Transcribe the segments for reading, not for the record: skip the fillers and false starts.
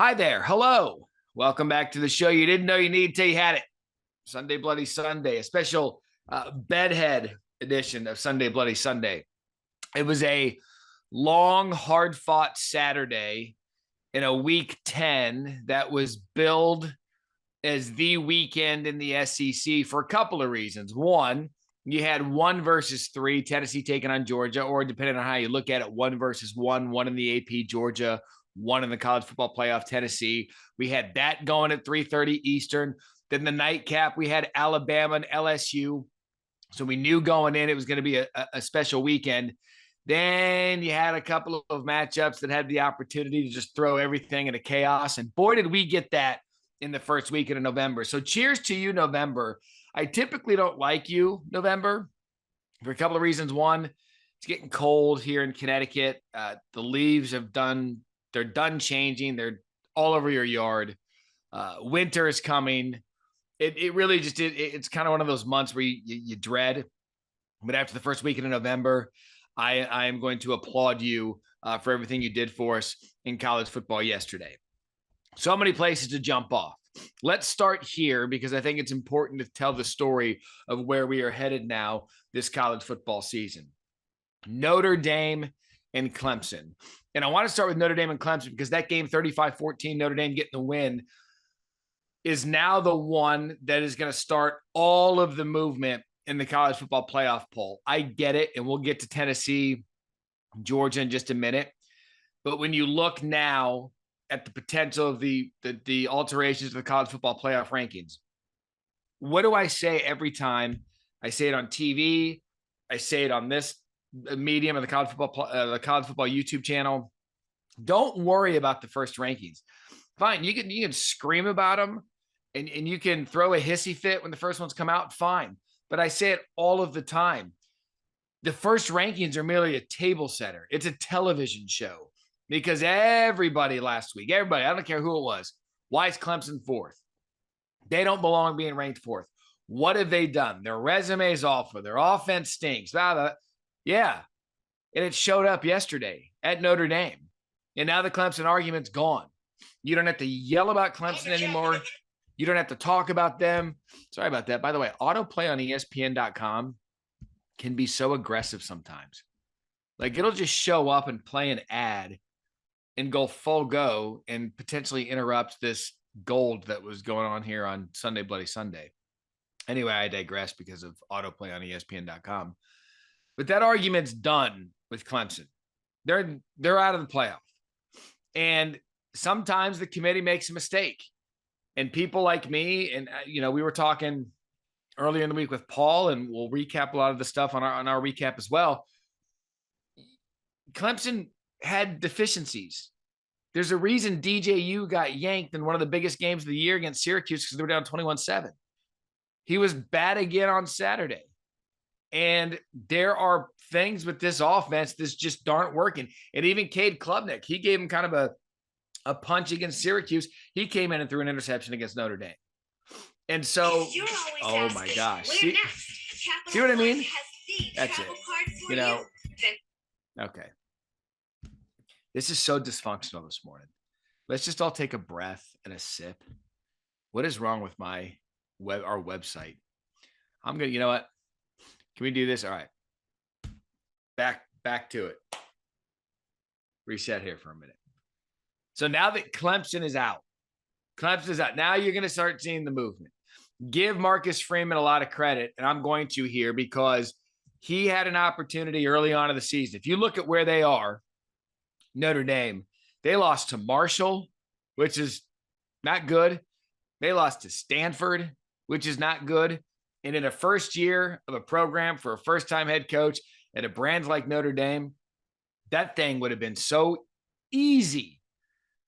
Hi there. Hello. Welcome back to the show you didn't know you needed till you had it. Sunday Bloody Sunday, a special bedhead edition of Sunday Bloody Sunday. It was a long, hard fought Saturday in a week 10 that was billed as the weekend in the SEC for a couple of reasons. One, you had 1-3, Tennessee taking on Georgia, or depending on how you look at it, 1-1, one in the AP, Georgia, one in the college football playoff, Tennessee. We had that going at 3:30 Eastern. Then the nightcap, we had Alabama and LSU. So we knew going in it was going to be a special weekend. Then you had a couple of matchups that had the opportunity to just throw everything into chaos. And boy, did we get that in the first weekend of November. So cheers to you, November. I typically don't like you, November, for a couple of reasons. One, it's getting cold here in Connecticut. The leaves they're done changing. They're all over your yard. Winter is coming. It really just it's kind of one of those months where you dread. But after the first weekend of November, I am going to applaud you for everything you did for us in college football yesterday. So many places to jump off. Let's start here because I think it's important to tell the story of where we are headed now this college football season. Notre Dame and Clemson. And I want to start with Notre Dame and Clemson because that game, 35-14, Notre Dame getting the win, is now the one that is going to start all of the movement in the college football playoff poll. I get it, and we'll get to Tennessee, Georgia in just a minute. But when you look now at the potential of the alterations of the college football playoff rankings, what do I say every time? I say it on TV. I say it on this medium of the college football YouTube channel. Don't worry about the first rankings. Fine, you can scream about them and you can throw a hissy fit when the first ones come out. Fine, but I say it all of the time. The first rankings are merely a table setter. It's a television show because everybody last week, I don't care who it was, why is Clemson fourth? They don't belong being ranked fourth. What have they done? Their resume's awful. Their offense stinks. Blah, blah. Yeah. And it showed up yesterday at Notre Dame. And now the Clemson argument's gone. You don't have to yell about Clemson anymore. You don't have to talk about them. Sorry about that. By the way, autoplay on ESPN.com can be so aggressive sometimes. Like it'll just show up and play an ad and go full go and potentially interrupt this gold that was going on here on Sunday Bloody Sunday. Anyway, I digress because of autoplay on ESPN.com. But that argument's done with Clemson. They're out of the playoff. And sometimes the committee makes a mistake. And people like me, and we were talking earlier in the week with Paul, and we'll recap a lot of the stuff on our recap as well. Clemson had deficiencies. There's a reason DJU got yanked in one of the biggest games of the year against Syracuse because they were down 21-7. He was bad again on Saturday. And there are things with this offense that just aren't working. And even Cade Klubnik, he gave him kind of a punch against Syracuse. He came in and threw an interception against Notre Dame. And so, oh my gosh. See what I mean? That's it. Okay. This is so dysfunctional this morning. Let's just all take a breath and a sip. What is wrong with our website? I'm going to, you know what? Can we do this? All right. Back to it. Reset here for a minute. So now that Clemson is out, now you're going to start seeing the movement. Give Marcus Freeman a lot of credit, and I'm going to here because he had an opportunity early on in the season. If you look at where they are, Notre Dame, they lost to Marshall, which is not good. They lost to Stanford, which is not good. And in a first year of a program for a first-time head coach at a brand like Notre Dame, that thing would have been so easy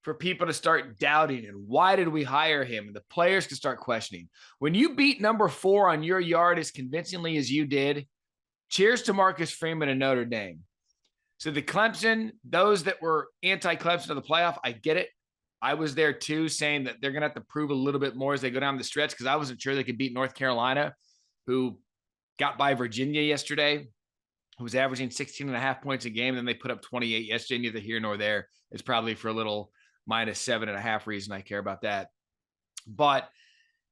for people to start doubting. And why did we hire him? And the players could start questioning. When you beat number 4 on your yard as convincingly as you did, cheers to Marcus Freeman and Notre Dame. So the Clemson, those that were anti-Clemson of the playoff, I get it. I was there too, saying that they're going to have to prove a little bit more as they go down the stretch because I wasn't sure they could beat North Carolina, who got by Virginia yesterday, who was averaging 16.5 points a game. Then they put up 28 yesterday. Neither here nor there. It's probably for a little -7.5 reason I care about that. But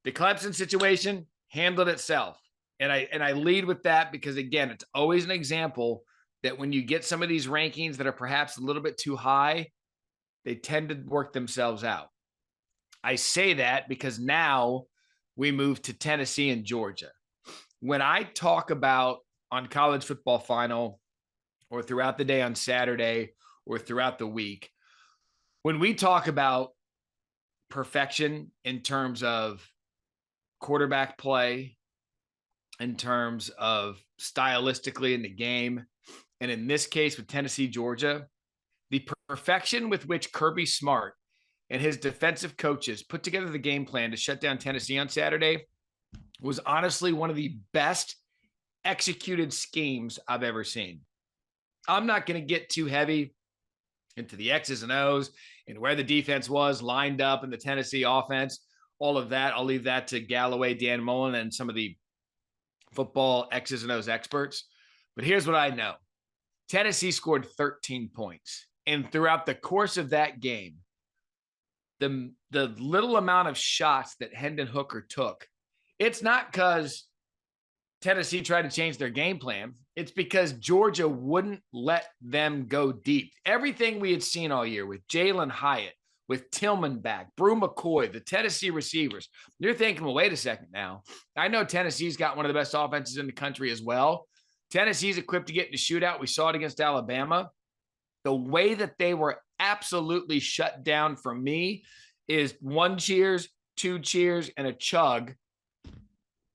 the Clemson situation handled itself. And I lead with that because, again, it's always an example that when you get some of these rankings that are perhaps a little bit too high, they tend to work themselves out. I say that because now we move to Tennessee and Georgia. When I talk about on College Football Final or throughout the day on Saturday or throughout the week, when we talk about perfection in terms of quarterback play, in terms of stylistically in the game, and in this case with Tennessee, Georgia, the perfection with which Kirby Smart and his defensive coaches put together the game plan to shut down Tennessee on Saturday was honestly one of the best executed schemes I've ever seen. I'm not going to get too heavy into the X's and O's and where the defense was lined up in the Tennessee offense. All of that, I'll leave that to Galloway, Dan Mullen, and some of the football X's and O's experts. But here's what I know. Tennessee scored 13 points. And throughout the course of that game, the little amount of shots that Hendon Hooker took, it's not because Tennessee tried to change their game plan. It's because Georgia wouldn't let them go deep. Everything we had seen all year with Jalen Hyatt, with Tillman back, Brew McCoy, the Tennessee receivers, you're thinking, well, wait a second now. I know Tennessee's got one of the best offenses in the country as well. Tennessee's equipped to get in the shootout. We saw it against Alabama. The way that they were absolutely shut down for me is 1 cheers, 2 cheers, and a chug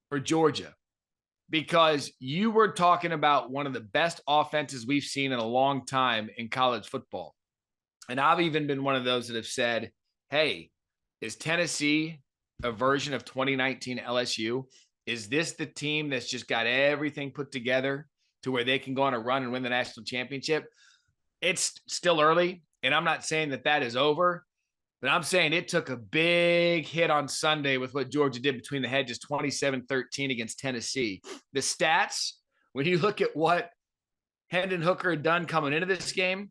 for Georgia. Because you were talking about one of the best offenses we've seen in a long time in college football. And I've even been one of those that have said, hey, is Tennessee a version of 2019 LSU? Is this the team that's just got everything put together to where they can go on a run and win the national championship? It's still early, and I'm not saying that that is over, but I'm saying it took a big hit on Sunday with what Georgia did between the hedges, 27-13 against Tennessee. The stats, when you look at what Hendon Hooker had done coming into this game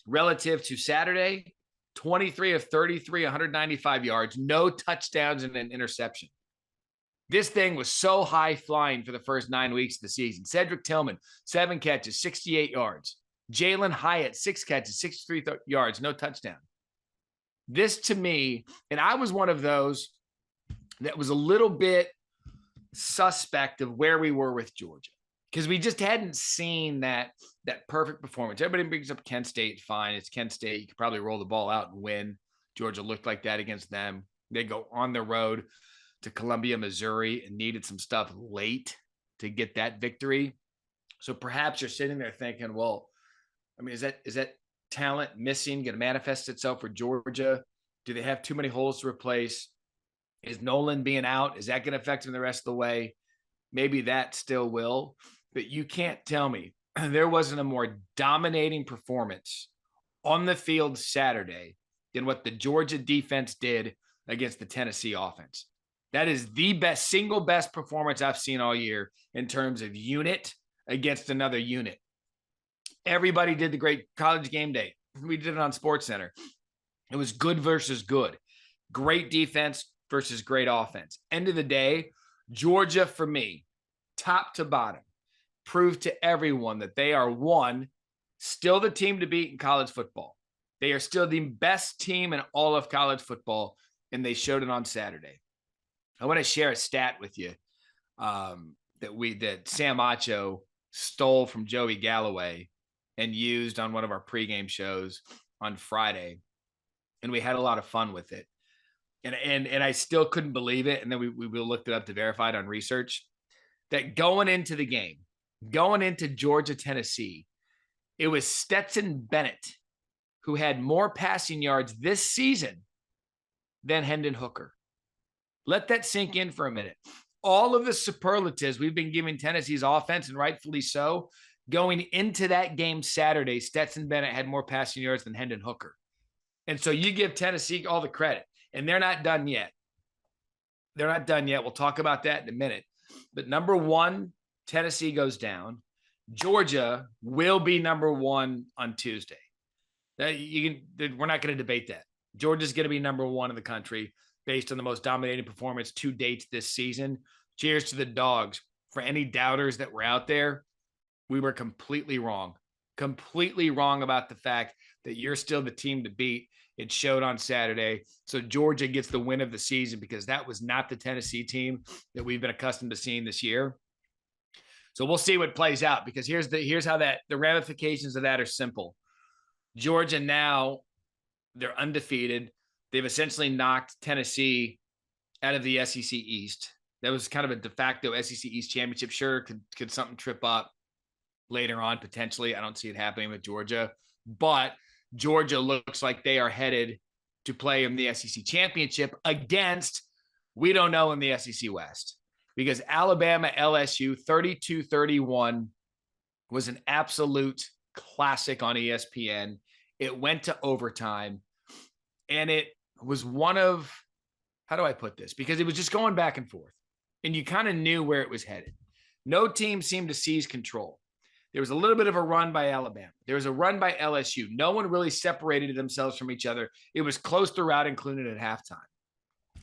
relative to Saturday, 23 of 33, 195 yards, no touchdowns and an interception. This thing was so high flying for the first 9 weeks of the season. Cedric Tillman, 7 catches, 68 yards. Jalen Hyatt, 6 catches, 63 yards, no touchdown. This to me, and I was one of those that was a little bit suspect of where we were with Georgia because we just hadn't seen that perfect performance. Everybody brings up Kent State, fine. It's Kent State. You could probably roll the ball out and win. Georgia looked like that against them. They go on the road to Columbia, Missouri, and needed some stuff late to get that victory. So perhaps you're sitting there thinking, well, I mean, is that talent missing going to manifest itself for Georgia? Do they have too many holes to replace? Is Nolan being out? Is that going to affect him the rest of the way? Maybe that still will, but you can't tell me there wasn't a more dominating performance on the field Saturday than what the Georgia defense did against the Tennessee offense. That is the best, single best performance I've seen all year in terms of unit against another unit. Everybody did the great College Game Day. We did it on SportsCenter. It was good versus good. Great defense versus great offense. End of the day, Georgia, for me, top to bottom, proved to everyone that they are, one, still the team to beat in college football. They are still the best team in all of college football, and they showed it on Saturday. I want to share a stat with you that Sam Acho stole from Joey Galloway and used on one of our pregame shows on Friday. And we had a lot of fun with it. And I still couldn't believe it. And then we looked it up to verify it on research that going into the game, going into Georgia, Tennessee, it was Stetson Bennett who had more passing yards this season than Hendon Hooker. Let that sink in for a minute. All of the superlatives we've been giving Tennessee's offense, and rightfully so, going into that game Saturday, Stetson Bennett had more passing yards than Hendon Hooker. And so you give Tennessee all the credit, and they're not done yet. They're not done yet. We'll talk about that in a minute. But number one, Tennessee goes down. Georgia will be number one on Tuesday. We're not going to debate that. Georgia's going to be number one in the country based on the most dominating performance to date this season. Cheers to the Dogs. For any doubters that were out there, we were completely wrong. Completely wrong about the fact that you're still the team to beat. It showed on Saturday. So Georgia gets the win of the season because that was not the Tennessee team that we've been accustomed to seeing this year. So we'll see what plays out, because here's how the ramifications of that are simple. Georgia now, they're undefeated. They've essentially knocked Tennessee out of the SEC East. That was kind of a de facto SEC East championship. Sure, could something trip up later on, potentially. I don't see it happening with Georgia. But Georgia looks like they are headed to play in the SEC championship against, we don't know, in the SEC West. Because Alabama LSU 32-31 was an absolute classic on ESPN. It went to overtime. And it was one of, how do I put this? Because it was just going back and forth. And you kind of knew where it was headed. No team seemed to seize control. There was a little bit of a run by Alabama. There was a run by LSU. No one really separated themselves from each other. It was close throughout, including at halftime.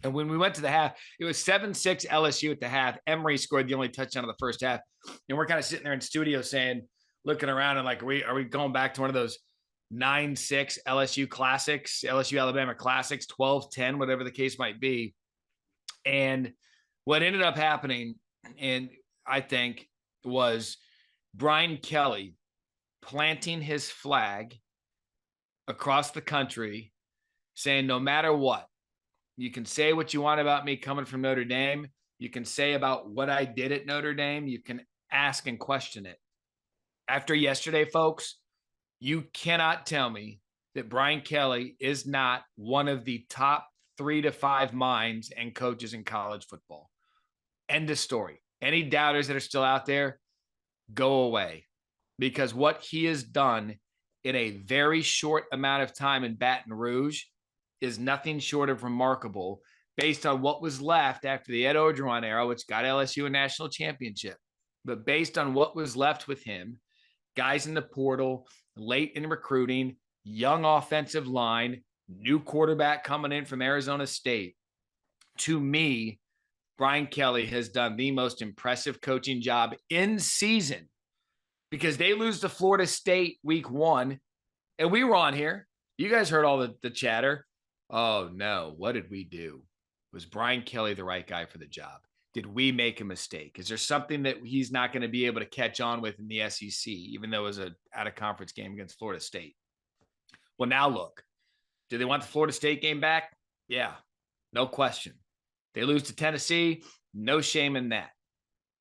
And when we went to the half, it was 7-6 LSU at the half. Emory scored the only touchdown of the first half. And we're kind of sitting there in studio saying, looking around and like, are we going back to one of those 9-6 LSU classics, LSU Alabama classics, 12-10, whatever the case might be? And what ended up happening, and I think, was Brian Kelly planting his flag across the country saying, no matter what, you can say what you want about me coming from Notre Dame. You can say about what I did at Notre Dame. You can ask and question it. After yesterday, folks, you cannot tell me that Brian Kelly is not one of the top 3 to 5 minds and coaches in college football. End of story. Any doubters that are still out there, go away. Because what he has done in a very short amount of time in Baton Rouge is nothing short of remarkable based on what was left after the Ed Orgeron era, which got LSU a national championship. But based on what was left with him, guys in the portal, late in recruiting, young offensive line, new quarterback coming in from Arizona State, to me, Brian Kelly has done the most impressive coaching job in season, because they lose to Florida State week 1. And we were on here. You guys heard all the chatter. Oh, no. What did we do? Was Brian Kelly the right guy for the job? Did we make a mistake? Is there something that he's not going to be able to catch on with in the SEC, even though it was an out-of-conference game against Florida State? Well, now look. Do they want the Florida State game back? Yeah, no question. They lose to Tennessee, no shame in that.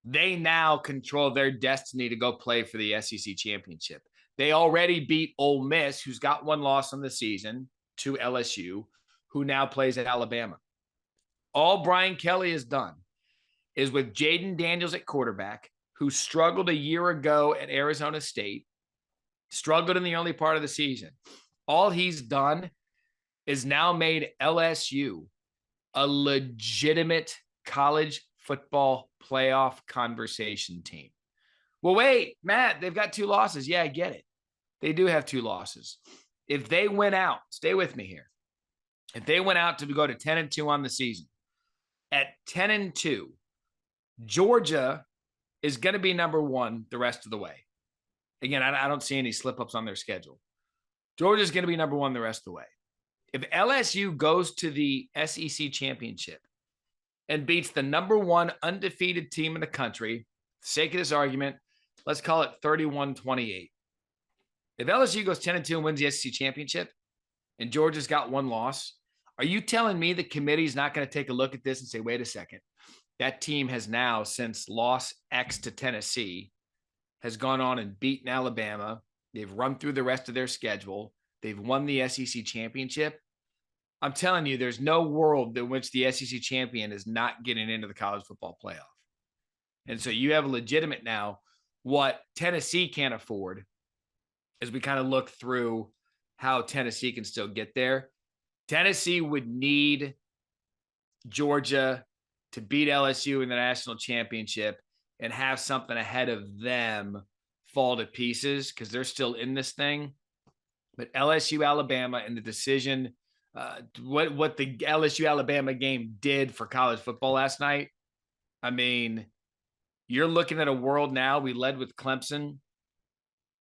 They now control their destiny to go play for the SEC championship. They already beat Ole Miss, who's got 1 loss on the season, to LSU, who now plays at Alabama. All Brian Kelly has done is, with Jaden Daniels at quarterback, who struggled a year ago at Arizona State, struggled in the early part of the season. All he's done is now made LSU a legitimate college football playoff conversation team. Well, wait, Matt, they've got 2 losses. Yeah, I get it. They do have 2 losses. If they went out, stay with me here. If they went out to go to 10-2 on the season, at 10-2, Georgia is going to be number 1 the rest of the way. Again, I don't see any slip-ups on their schedule. Georgia is going to be number 1 the rest of the way. If LSU goes to the SEC championship and beats the number 1 undefeated team in the country, for the sake of this argument, let's call it 31-28. If LSU goes 10-2 and wins the SEC championship and Georgia's got 1 loss, are you telling me the committee is not going to take a look at this and say, wait a second, that team has now, since loss X to Tennessee, has gone on and beaten Alabama. They've run through the rest of their schedule. They've won the SEC championship. I'm telling you, there's no world in which the SEC champion is not getting into the college football playoff. And so you have a legitimate now, what Tennessee can't afford, as we kind of look through how Tennessee can still get there. Tennessee would need Georgia to beat LSU in the national championship and have something ahead of them fall to pieces, because they're still in this thing. But LSU, Alabama, and the decision what the LSU Alabama game did for college football last night. I mean, you're looking at a world now. We led with Clemson,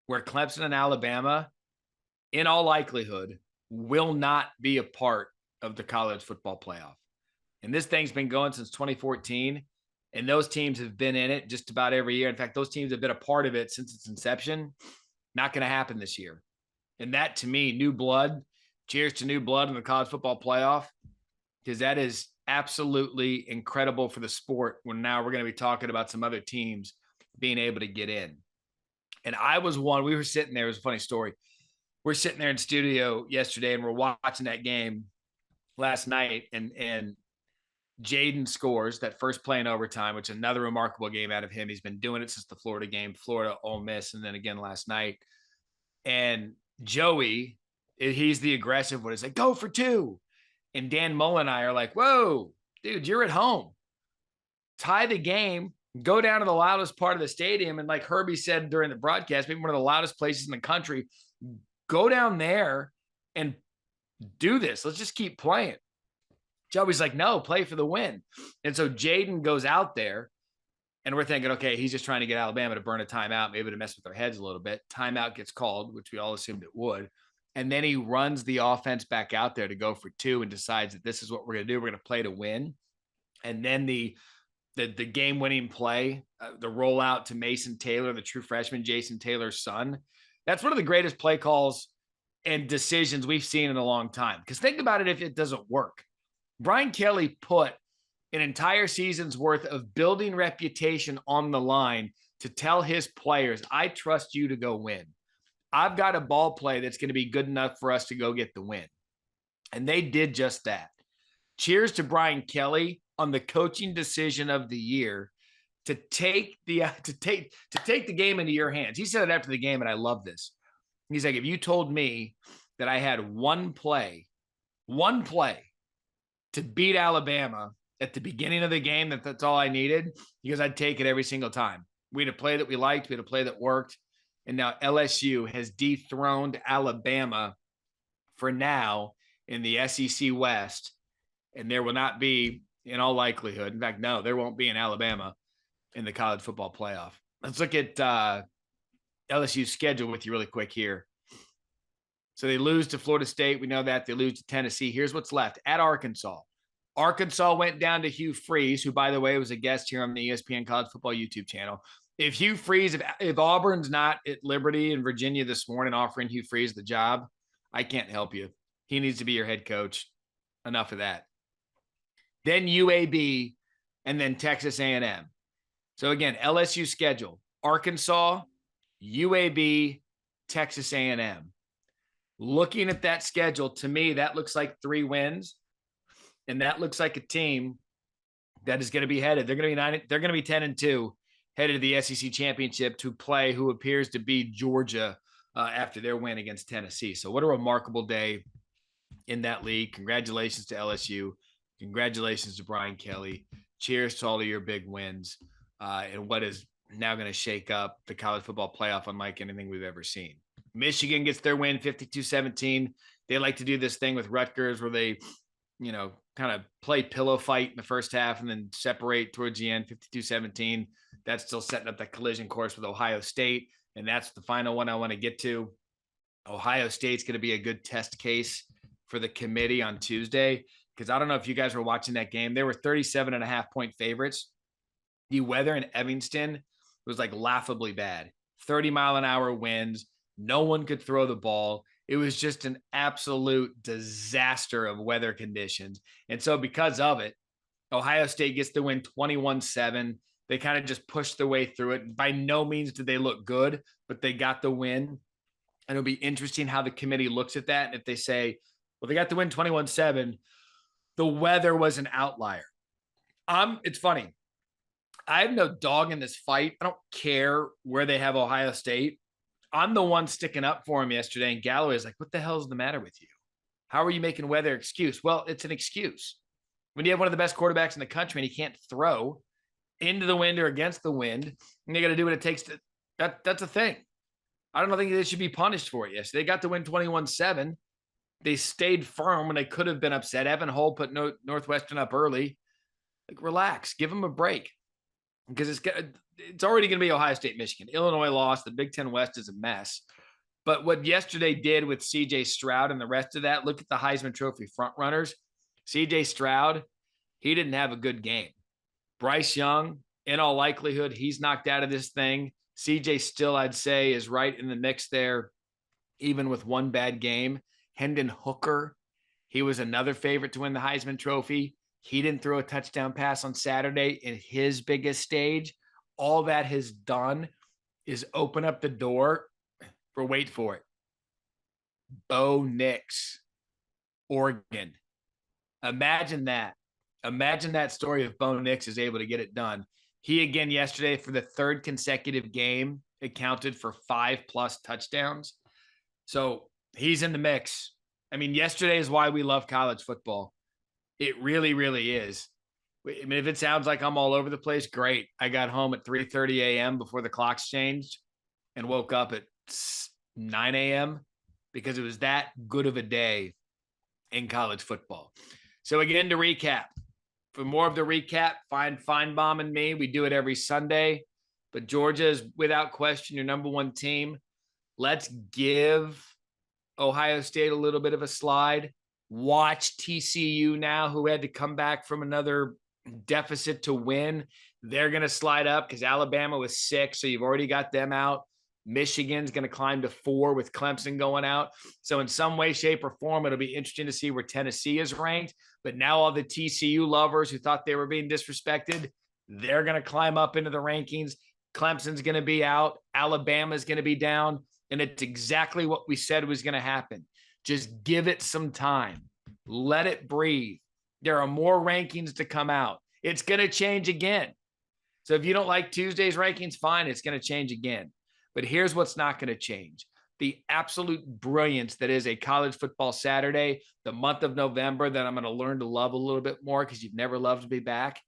where Clemson and Alabama, in all likelihood, will not be a part of the college football playoff. And this thing's been going since 2014. And those teams have been in it just about every year. In fact, those teams have been a part of it since its inception. Not going to happen this year. And that, to me, new blood. Cheers to new blood in the college football playoff, because that is absolutely incredible for the sport when now we're going to be talking about some other teams being able to get in. And I was one, we were sitting there, it was a funny story. We're sitting there in studio yesterday and we're watching that game last night, and Jaden scores that first play in overtime, which is another remarkable game out of him. He's been doing it since the Florida game, Florida, Ole Miss, and then again last night. And Joey, he's the aggressive one. He's like, go for two. And Dan Mullen and I are like, whoa, dude, you're at home. Tie the game, go down to the loudest part of the stadium. And like Herbie said during the broadcast, maybe one of the loudest places in the country, go down there and do this. Let's just keep playing. Joey's like, no, play for the win. And so Jaden goes out there, and we're thinking, okay, he's just trying to get Alabama to burn a timeout, maybe to mess with their heads a little bit. Timeout gets called, which we all assumed it would. And then he runs the offense back out there to go for two and decides that this is what we're going to do. We're going to play to win. And then the game-winning play, the rollout to Mason Taylor, the true freshman, Jason Taylor's son. That's one of the greatest play calls and decisions we've seen in a long time. Because think about it if it doesn't work. Brian Kelly put an entire season's worth of building reputation on the line to tell his players, I trust you to go win. I've got a ball play that's going to be good enough for us to go get the win. And they did just that. Cheers to Brian Kelly on the coaching decision of the year to take the game into your hands. He said it after the game, and I love this. He's like, if you told me that I had one play to beat Alabama at the beginning of the game, that's all I needed, because I'd take it every single time. We had a play that we liked. We had a play that worked. And now LSU has dethroned Alabama for now in the SEC West. And there will not be, in all likelihood, in fact, no, there won't be an Alabama in the college football playoff. Let's look at LSU's schedule with you really quick here. So they lose to Florida State. We know that. They lose to Tennessee. Here's what's left. At Arkansas. Arkansas went down to Hugh Freeze, who, by the way, was a guest here on the ESPN College Football YouTube channel. If Hugh Freeze, if Auburn's not at Liberty in Virginia this morning offering Hugh Freeze the job, I can't help you. He needs to be your head coach. Enough of that. Then UAB, and then Texas A&M. So again, LSU schedule: Arkansas, UAB, Texas A&M. Looking at that schedule, to me, that looks like 3 wins, and that looks like a team that is going to be headed. They're going to be 10-2, headed to the SEC championship to play who appears to be Georgia after their win against Tennessee. So what a remarkable day in that league. Congratulations to LSU. Congratulations to Brian Kelly. Cheers to all of your big wins and what is now going to shake up the college football playoff unlike anything we've ever seen. Michigan gets their win 52-17. They like to do this thing with Rutgers where they, kind of play pillow fight in the first half and then separate towards the end, 52-17. That's still setting up that collision course with Ohio State. And that's the final one I want to get to. Ohio State's going to be a good test case for the committee on Tuesday, because I don't know if you guys were watching that game. They were 37.5-point favorites. The weather in Evanston was like laughably bad. 30-mile-an-hour winds. No one could throw the ball. It was just an absolute disaster of weather conditions. And so because of it, Ohio State gets the win 21-7. They kind of just pushed their way through it. By no means did they look good, but they got the win. And it'll be interesting how the committee looks at that. And if they say, well, they got the win 21-7, the weather was an outlier. It's funny. I have no dog in this fight. I don't care where they have Ohio State. I'm the one sticking up for him yesterday, and Galloway is like, what the hell is the matter with you? How are you making weather excuse? Well, it's an excuse. When you have one of the best quarterbacks in the country and he can't throw into the wind or against the wind, and they got to do what it takes to that's a thing. I don't think they should be punished for it. Yes, they got to win 21-7. They stayed firm when they could have been upset. Evan Hull put Northwestern up early. Like, relax, give them a break, because it's already going to be Ohio State, Michigan. Illinois lost. The Big Ten West is a mess. But what yesterday did with C.J. Stroud and the rest of that, look at the Heisman Trophy front runners. C.J. Stroud, he didn't have a good game. Bryce Young, in all likelihood, he's knocked out of this thing. C.J. still, I'd say, is right in the mix there, even with one bad game. Hendon Hooker, he was another favorite to win the Heisman Trophy. He didn't throw a touchdown pass on Saturday in his biggest stage. All that has done is open up the door for, wait for it, Bo Nix, Oregon. Imagine that. Imagine that story if Bo Nix is able to get it done. He, again, yesterday, for the third consecutive game, accounted for 5+ touchdowns. So he's in the mix. I mean, yesterday is why we love college football. It really, really is. I mean, if it sounds like I'm all over the place, great. I got home at 3:30 a.m. before the clocks changed and woke up at 9 a.m. because it was that good of a day in college football. So again, to recap, for more of the recap, find Feinbaum and me. We do it every Sunday, but Georgia is without question your number one team. Let's give Ohio State a little bit of a slide. Watch TCU now, who had to come back from another deficit to win. They're going to slide up because Alabama was 6, so you've already got them out. Michigan's going to climb to 4 with Clemson going out. So in some way, shape, or form, it'll be interesting to see where Tennessee is ranked. But now all the TCU lovers who thought they were being disrespected, they're going to climb up into the rankings. Clemson's going to be out. Alabama's going to be down. And it's exactly what we said was going to happen. Just give it some time. Let it breathe. There are more rankings to come out. It's going to change again. So if you don't like Tuesday's rankings, fine, it's going to change again. But here's what's not going to change. The absolute brilliance that is a college football Saturday, the month of November, that I'm going to learn to love a little bit more because you've never loved me back.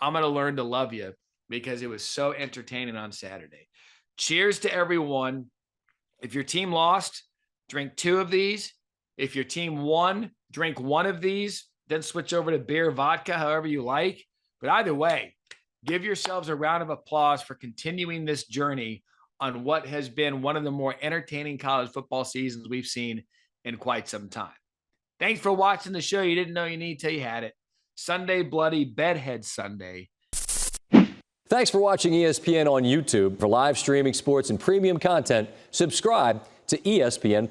I'm going to learn to love you because it was so entertaining on Saturday. Cheers to everyone. If your team lost, drink 2 of these. If your team won, drink 1 of these, then switch over to beer, vodka, however you like. But either way, give yourselves a round of applause for continuing this journey on what has been one of the more entertaining college football seasons we've seen in quite some time. Thanks for watching the show you didn't know you need till you had it. Sunday Bloody Bedhead Sunday. Thanks for watching ESPN on YouTube. For live streaming sports and premium content, subscribe to ESPN+.